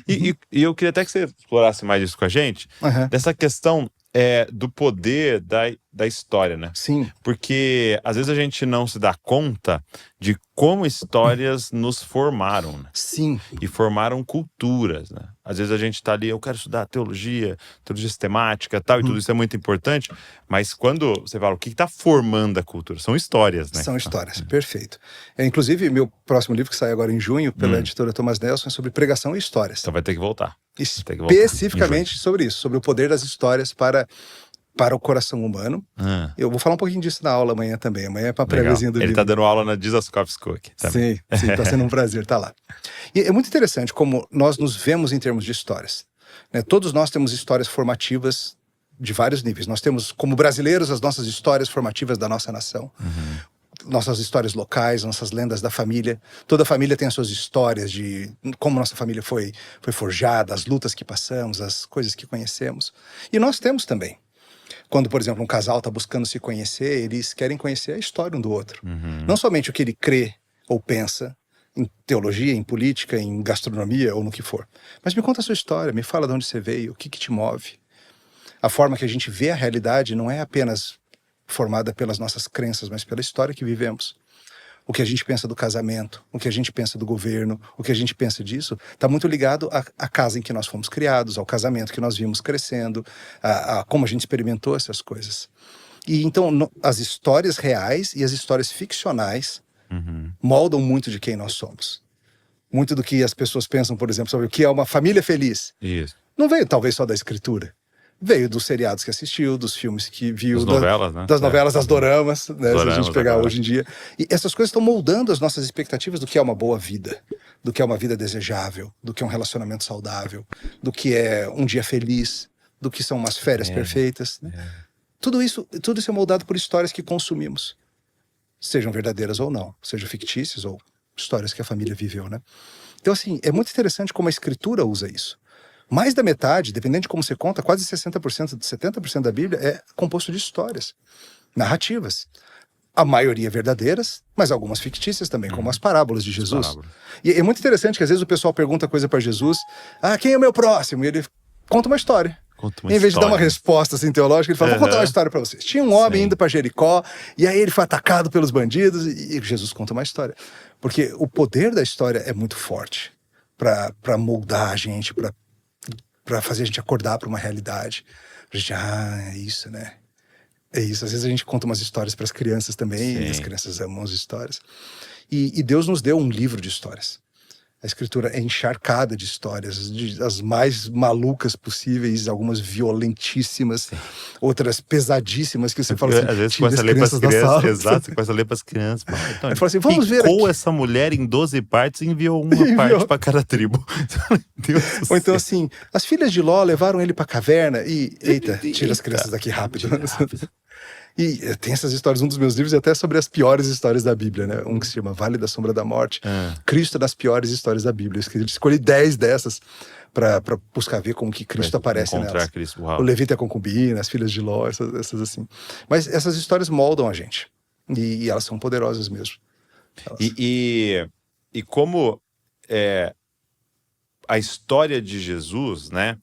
E eu queria até que você explorasse mais isso com a gente, dessa questão do poder da história, né? Sim. Porque às vezes a gente não se dá conta de como histórias nos formaram, né? Sim. E formaram culturas, né? Às vezes a gente tá ali, eu quero estudar teologia sistemática, tal, e tudo isso é muito importante, mas quando você fala, o que tá formando a cultura? São histórias, né? São histórias, perfeito. Inclusive, meu próximo livro, que sai agora em junho, pela editora Thomas Nelson, é sobre pregação e histórias. Então vai ter que voltar. Especificamente sobre isso, sobre o poder das histórias para o coração humano. Eu vou falar um pouquinho disso na aula amanhã também. Amanhã é para a préviazinha do livro. Ele tá dando aula na Jesus Coffee School aqui também. Sim, tá sendo um prazer estar lá. E é muito interessante como nós nos vemos em termos de histórias, né? Todos nós temos histórias formativas de vários níveis. Nós temos, como brasileiros, as nossas histórias formativas da nossa nação. Nossas histórias locais, nossas lendas da família. Toda família tem as suas histórias de como nossa família foi forjada, as lutas que passamos, as coisas que conhecemos. E nós temos também. Quando, por exemplo, um casal está buscando se conhecer, eles querem conhecer a história um do outro. Não somente o que ele crê ou pensa, em teologia, em política, em gastronomia ou no que for. Mas me conta a sua história, me fala de onde você veio, o que te move. A forma que a gente vê a realidade não é apenas formada pelas nossas crenças, mas pela história que vivemos. O que a gente pensa do casamento, o que a gente pensa do governo, o que a gente pensa disso, está muito ligado à casa em que nós fomos criados, ao casamento que nós vimos crescendo, a como a gente experimentou essas coisas. E então, as histórias reais e as histórias ficcionais moldam muito de quem nós somos. Muito do que as pessoas pensam, por exemplo, sobre o que é uma família feliz. Isso. Não veio talvez só da escritura. Veio dos seriados que assistiu, dos filmes que viu, das novelas, né? Das novelas, das doramas, né? Se a gente pegar agora. hoje em dia. E essas coisas estão moldando as nossas expectativas do que é uma boa vida, do que é uma vida desejável, do que é um relacionamento saudável, do que é um dia feliz, do que são umas férias perfeitas. Né? Tudo isso é moldado por histórias que consumimos. Sejam verdadeiras ou não, sejam fictícias ou histórias que a família viveu, né? Então, assim, é muito interessante como a escritura usa isso. Mais da metade, dependendo de como você conta, quase 60%, 70% da Bíblia é composto de histórias, narrativas. A maioria verdadeiras, mas algumas fictícias também, como as parábolas de Jesus. E é muito interessante que às vezes o pessoal pergunta coisa para Jesus, quem é o meu próximo? E ele conta uma história. Em vez de dar uma resposta assim, teológica, ele fala, vou contar uma história para vocês. Tinha um homem indo para Jericó, e aí ele foi atacado pelos bandidos, e Jesus conta uma história. Porque o poder da história é muito forte para moldar a gente, para fazer a gente acordar para uma realidade. A gente, é isso, né? É isso. Às vezes a gente conta umas histórias para as crianças também, e as crianças amam as histórias. E Deus nos deu um livro de histórias. A escritura é encharcada de histórias, as mais malucas possíveis, algumas violentíssimas, outras pesadíssimas, que você fala assim, às vezes começa a ler para as crianças, exato, você começa a ler para as crianças. Então, ele fala assim, vamos ver aqui. Essa mulher em 12 partes e enviou uma parte para cada tribo. Ou então assim, as filhas de Ló levaram ele para a caverna e, eita, tira as crianças daqui rápido. E tem essas histórias, um dos meus livros é até sobre as piores histórias da Bíblia, né? Um que se chama Vale da Sombra da Morte. Cristo nas piores histórias da Bíblia. Eu escolhi 10 dessas para buscar ver como que Cristo aparece nelas. O Levita e a concubina, as filhas de Ló, essas assim. Mas essas histórias moldam a gente. E elas são poderosas mesmo. E como a história de Jesus, né,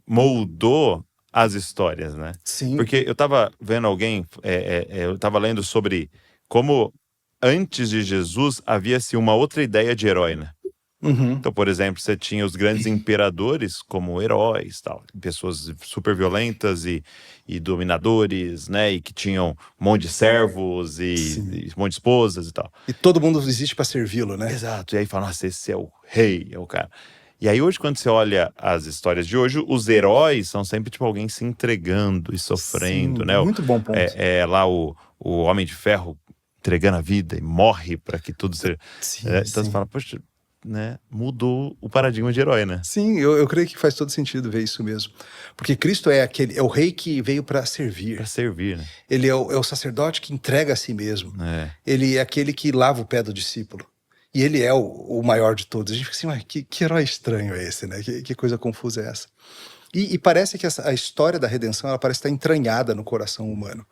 moldou as histórias, né? Sim. Porque eu tava vendo alguém, eu tava lendo sobre como antes de Jesus havia-se uma outra ideia de herói, né? Então, por exemplo, você tinha os grandes imperadores como heróis, tal, pessoas super violentas e dominadores, né? E que tinham um monte de servos e um monte de esposas e tal. E todo mundo existe para servi-lo, né? Exato. E aí fala, nossa, esse é o rei, é o cara. E aí hoje, quando você olha as histórias de hoje, os heróis são sempre tipo alguém se entregando e sofrendo, né? Muito bom ponto. Lá o Homem de Ferro entregando a vida e morre para que tudo seja... Então você fala, poxa, né? Mudou o paradigma de herói, né? Sim, eu creio que faz todo sentido ver isso mesmo. Porque Cristo é o rei que veio para servir. Para servir, né? Ele é o sacerdote que entrega a si mesmo. Ele é aquele que lava o pé do discípulo. E ele é o maior de todos. A gente fica assim, mas que herói estranho é esse, né? Que coisa confusa é essa? E parece que a história da redenção, ela parece estar entranhada no coração humano.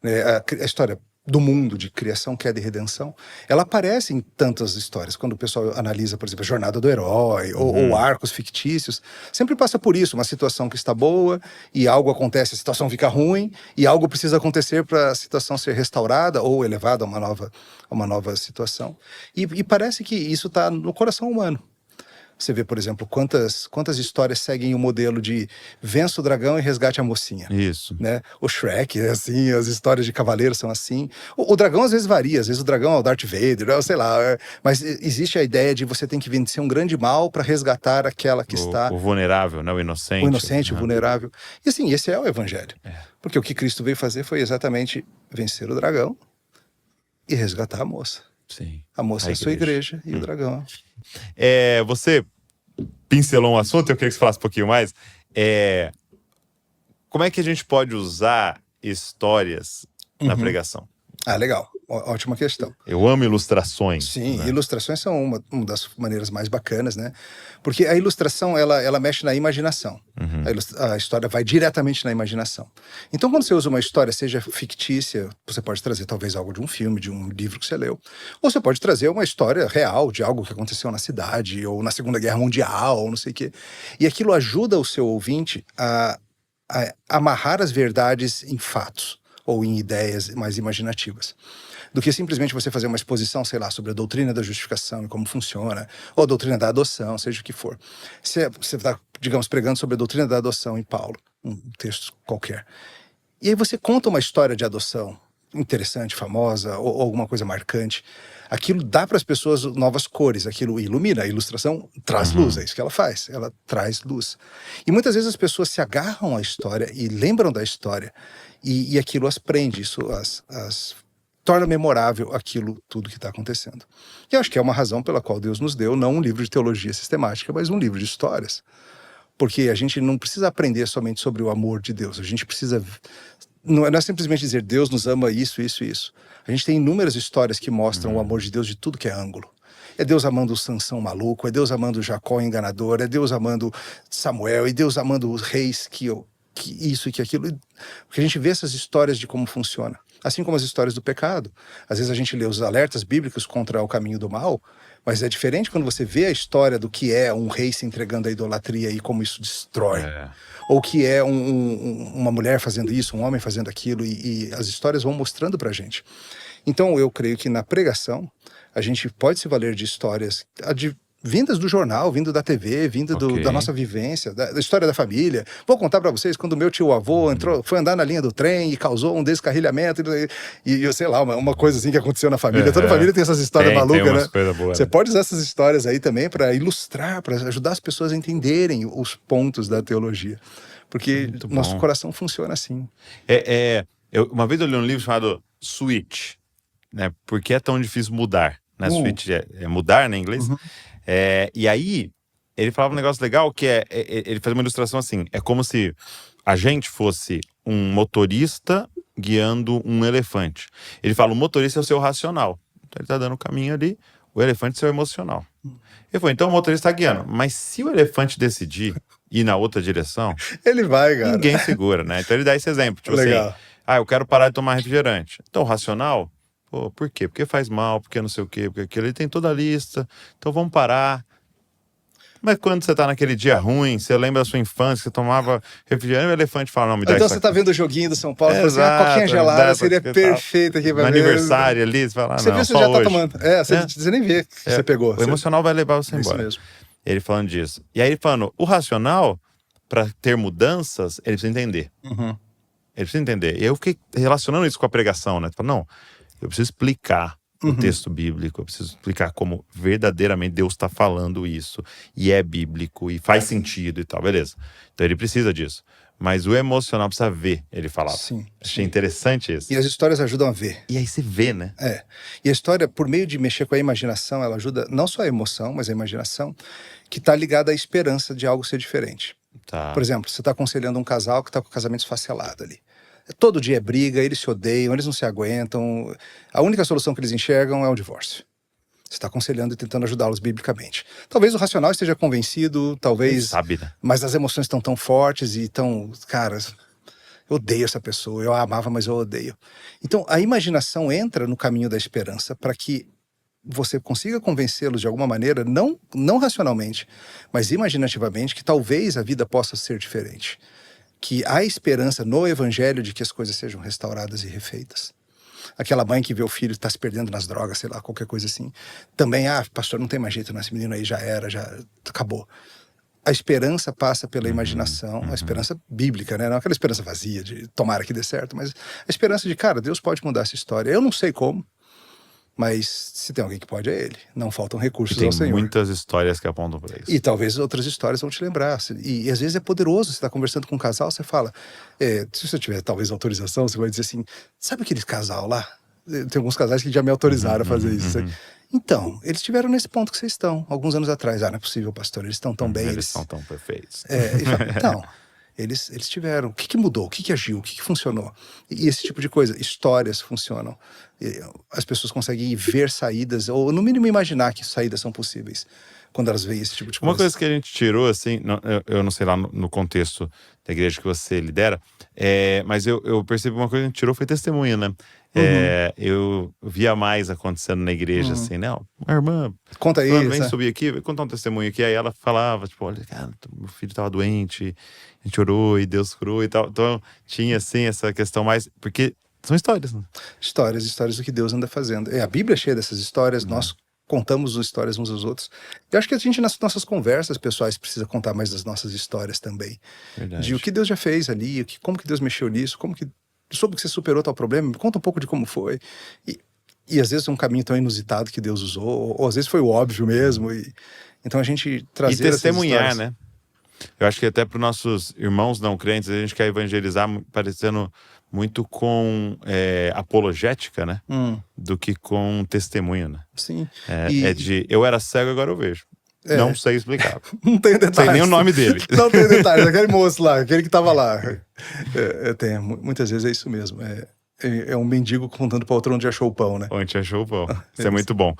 A história do mundo de criação, queda e redenção, ela aparece em tantas histórias. Quando o pessoal analisa, por exemplo, a jornada do herói ou arcos fictícios, sempre passa por isso, uma situação que está boa e algo acontece, a situação fica ruim e algo precisa acontecer para a situação ser restaurada ou elevada a uma nova situação. E parece que isso está no coração humano. Você vê, por exemplo, quantas histórias seguem o modelo de vença o dragão e resgate a mocinha. Isso. Né? O Shrek é assim, as histórias de cavaleiro são assim. O dragão às vezes varia, às vezes o dragão é o Darth Vader, sei lá. Mas existe a ideia de você tem que vencer um grande mal para resgatar aquela que está... O vulnerável, né? O inocente. O inocente, o vulnerável. E assim, esse é o evangelho. Porque o que Cristo veio fazer foi exatamente vencer o dragão e resgatar a moça. Sim. A moça é a sua igreja e o dragão. Você pincelou um assunto, eu queria que você falasse um pouquinho mais. Como é que a gente pode usar histórias na pregação? Legal. Ótima questão. Eu amo ilustrações. Sim, né? Ilustrações são uma das maneiras mais bacanas, né? Porque a ilustração, ela mexe na imaginação. A história vai diretamente na imaginação. Então, quando você usa uma história, seja fictícia, você pode trazer talvez algo de um filme, de um livro que você leu. Ou você pode trazer uma história real, de algo que aconteceu na cidade, ou na Segunda Guerra Mundial, ou não sei o quê. E aquilo ajuda o seu ouvinte a amarrar as verdades em fatos, ou em ideias mais imaginativas, do que simplesmente você fazer uma exposição, sei lá, sobre a doutrina da justificação e como funciona, ou a doutrina da adoção, seja o que for. Você está, digamos, pregando sobre a doutrina da adoção em Paulo, um texto qualquer. E aí você conta uma história de adoção interessante, famosa, ou alguma coisa marcante. Aquilo dá para as pessoas novas cores, aquilo ilumina, a ilustração traz luz, é isso que ela faz, ela traz luz. E muitas vezes as pessoas se agarram à história e lembram da história, e aquilo as prende, isso as torna memorável aquilo tudo que está acontecendo. E eu acho que é uma razão pela qual Deus nos deu não um livro de teologia sistemática, mas um livro de histórias. Porque a gente não precisa aprender somente sobre o amor de Deus, a gente precisa... Não é simplesmente dizer Deus nos ama isso, isso, isso. A gente tem inúmeras histórias que mostram o amor de Deus de tudo que é ângulo. É Deus amando o Sansão maluco, é Deus amando o Jacó enganador, é Deus amando Samuel, e Deus amando os reis que isso e que aquilo. Porque a gente vê essas histórias de como funciona. Assim como as histórias do pecado. Às vezes a gente lê os alertas bíblicos contra o caminho do mal, mas é diferente quando você vê a história do que é um rei se entregando à idolatria e como isso destrói. Ou que é uma mulher fazendo isso, um homem fazendo aquilo, e as histórias vão mostrando pra gente. Então eu creio que na pregação a gente pode se valer de histórias vindas do jornal, vindo da TV, vindo da nossa vivência, da história da família. Vou contar para vocês quando meu tio-avô foi andar na linha do trem e causou um descarrilhamento e sei lá, uma coisa assim que aconteceu na família. Toda família tem essas histórias malucas, né? Você pode usar essas histórias aí também para ilustrar, para ajudar as pessoas a entenderem os pontos da teologia. Porque nosso coração funciona assim. Uma vez eu li um livro chamado Switch, né? Por que é tão difícil mudar? Né? Switch é mudar, né, em inglês? E aí, ele falava um negócio legal que ele faz uma ilustração assim, é como se a gente fosse um motorista guiando um elefante. Ele fala, o motorista é o seu racional. Então ele tá dando o caminho ali, o elefante é o seu emocional. Ele falou, então o motorista tá guiando. Mas se o elefante decidir ir na outra direção, ele vai, cara. Ninguém segura, né? Então ele dá esse exemplo, tipo legal. Assim, eu quero parar de tomar refrigerante. Então o racional... Pô, por quê? Porque faz mal, porque não sei o quê, porque aquilo. Ele tem toda a lista, então vamos parar. Mas quando você tá naquele dia ruim, você lembra da sua infância, você tomava refrigerante, o elefante fala, não, me dá então isso você tá vendo o joguinho do São Paulo, exato, uma coquinha gelada seria perfeita aqui pra no aniversário ali, você fala, você não, viu, você só já hoje. Tá tomando. Você nem vê que você pegou. O emocional vai levar você embora. Isso mesmo. Ele falando disso. E aí ele falando, o racional, para ter mudanças, ele precisa entender. Ele precisa entender. E eu fiquei relacionando isso com a pregação, né? Falando, não, eu preciso explicar o texto bíblico, eu preciso explicar como verdadeiramente Deus está falando isso, e é bíblico, e faz sentido e tal, beleza. Então ele precisa disso. Mas o emocional precisa ver, ele falava. Sim. Achei interessante isso. E as histórias ajudam a ver. E aí você vê, né? E a história, por meio de mexer com a imaginação, ela ajuda não só a emoção, mas a imaginação, que está ligada à esperança de algo ser diferente. Tá. Por exemplo, você está aconselhando um casal que está com o casamento esfacelado ali. Todo dia é briga, eles se odeiam, eles não se aguentam. A única solução que eles enxergam é o divórcio. Você está aconselhando e tentando ajudá-los biblicamente. Talvez o racional esteja convencido, talvez... Sabe, né? Mas as emoções estão tão fortes e tão... Cara, Eu odeio essa pessoa, eu a amava, mas eu odeio. Então, a imaginação entra no caminho da esperança para que você consiga convencê-los de alguma maneira, não racionalmente, mas imaginativamente, que talvez a vida possa ser diferente. Que há esperança no evangelho de que as coisas sejam restauradas e refeitas. Aquela mãe que vê o filho estar se perdendo nas drogas, sei lá, qualquer coisa assim. Também, pastor, não tem mais jeito, esse menino aí já era, já acabou. A esperança passa pela imaginação, a esperança bíblica, né? Não aquela esperança vazia de tomara que dê certo, mas a esperança de, cara, Deus pode mudar essa história. Eu não sei como, mas se tem alguém que pode, é Ele. Não faltam recursos ao Senhor. Tem muitas histórias que apontam para isso. E talvez outras histórias vão te lembrar. E às vezes é poderoso, você está conversando com um casal, você fala, se você tiver talvez autorização, você vai dizer assim, sabe aquele casal lá? Tem alguns casais que já me autorizaram a fazer isso. Então, eles estiveram nesse ponto que vocês estão, alguns anos atrás. Não é possível, pastor, eles estão tão bem. Eles são tão perfeitos. Então, eles tiveram. O que mudou? O que agiu? O que funcionou? E esse tipo de coisa. Histórias funcionam. As pessoas conseguem ver saídas, ou no mínimo imaginar que saídas são possíveis, quando elas veem esse tipo de coisa. Uma coisa que a gente tirou, assim, eu não sei lá no contexto da igreja que você lidera, mas eu percebi uma coisa que a gente tirou foi testemunha, né? Eu via mais acontecendo na igreja, assim, né? Uma irmã, conta isso, vem subir aqui, vem contar um testemunho aqui. Aí ela falava, tipo, olha, cara, meu filho tava doente, a gente orou e Deus curou e tal. Então tinha, assim, essa questão mais, porque são histórias, né? Histórias do que Deus anda fazendo. A Bíblia é cheia dessas histórias, nós contamos histórias uns aos outros. Eu acho que a gente, nas nossas conversas pessoais, precisa contar mais das nossas histórias também. Verdade. De o que Deus já fez ali, como que Deus mexeu nisso, soube que você superou tal problema, me conta um pouco de como foi. E às vezes é um caminho tão inusitado que Deus usou, ou às vezes foi o óbvio mesmo. Então a gente trazer e testemunhar, essas né? Eu acho que até para os nossos irmãos não crentes, a gente quer evangelizar parecendo muito com apologética, né? Do que com testemunho, né? Sim. Eu era cego, agora eu vejo. Não sei explicar. Não tenho detalhes. Não sei nem o nome dele. Não tenho detalhes. Aquele moço lá, aquele que tava lá. Muitas vezes é isso mesmo. É um mendigo contando para outro onde achou o pão, né? Onde achou o pão. Isso é muito bom.